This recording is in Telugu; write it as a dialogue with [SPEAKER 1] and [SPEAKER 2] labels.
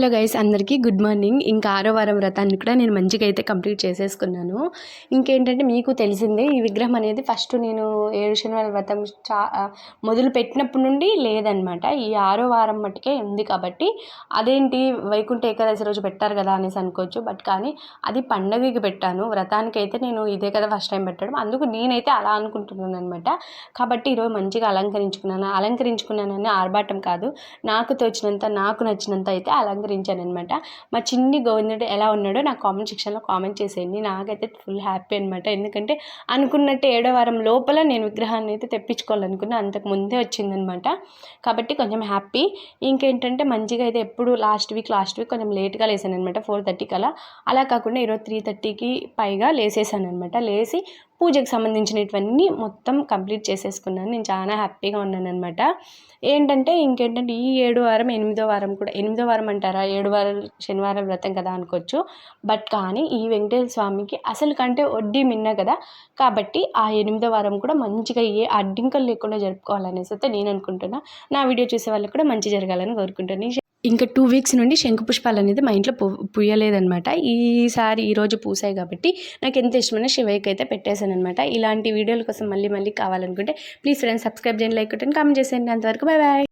[SPEAKER 1] హలో గైస్, అందరికీ గుడ్ మార్నింగ్. ఇంకా 6వ వారం వ్రతాన్ని కూడా నేను మంచిగా అయితే కంప్లీట్ చేసేసుకున్నాను. ఇంకేంటంటే మీకు తెలిసిందే, ఈ విగ్రహం అనేది ఫస్ట్ నేను 7 శనివారాల వ్రతం మొదలు పెట్టినప్పటి నుండి లేదనమాట. ఈ 6వ వారం మట్టుకే ఉంది. కాబట్టి అదేంటి వైకుంఠ ఏకాదశి రోజు పెట్టారు కదా అనేసి అనుకోవచ్చు. బట్ కానీ అది పండగకి పెట్టాను, వ్రతానికి అయితే నేను ఇదే కదా ఫస్ట్ టైం పెట్టడం. అందుకు నేనైతే అలా అనుకుంటున్నాను అనమాట. కాబట్టి ఈరోజు మంచిగా అలంకరించుకున్నానని ఆర్భాటం కాదు, నాకు తోచినంత నాకు నచ్చినంత అయితే అలంకరించాను అనమాట. మా చిన్ని గోవిందుడు ఎలా ఉన్నాడో నాకు కామెంట్ సెక్షన్లో కామెంట్ చేసేయండి. నాకైతే ఫుల్ హ్యాపీ అనమాట. ఎందుకంటే అనుకున్నట్టు 7వ వారం లోపల నేను విగ్రహాన్ని అయితే తెప్పించుకోవాలనుకున్నా, అంతకు ముందే వచ్చిందనమాట. కాబట్టి కొంచెం హ్యాపీ. ఇంకేంటంటే మంచిగా అయితే ఎప్పుడు లాస్ట్ వీక్ కొంచెం లేట్గా లేసాను అనమాట, 4:30 కలా. అలా కాకుండా ఈరోజు 3:30కి పైగా లేసేసాను అనమాట. లేచి పూజకు సంబంధించినటువన్నీ మొత్తం కంప్లీట్ చేసేసుకున్నాను. నేను చాలా హ్యాపీగా ఉన్నాను అనమాట. ఇంకేంటంటే ఈ 7వ వారం 8వ వారం కూడా, 8వ వారం అంటారా, 7 వారాలు శనివారం వ్రతం కదా అనుకోవచ్చు. బట్ కానీ ఈ వెంకటేశ్వర స్వామికి అసలు కంటే వడ్డీ మిన్న కదా. కాబట్టి ఆ 8వ వారం కూడా మంచిగా ఏ అడ్డింకలు లేకుండా జరుపుకోవాలనేసి అయితే నేను అనుకుంటున్నా. నా వీడియో చూసే వాళ్ళకి కూడా మంచి జరగాలని కోరుకుంటున్నాను. ఇంకా 2 వీక్స్ నుండి శంకు పుష్పాలు అనేది మా ఇంట్లో పూయలేదనమాట. ఈరోజు పూసాయి కాబట్టి నాకు ఎంత ఇష్టమైన శివయ్యకి అయితే పెట్టేశాను అనమాట. ఇలాంటి వీడియోల కోసం మళ్ళీ కావాలనుకుంటే ప్లీజ్ ఫ్రెండ్స్ సబ్స్క్రైబ్ చేయండి, లైక్ కొట్టండి, కామెంట్ చేసేయండి. అంతవరకు బాయ్ బాయ్.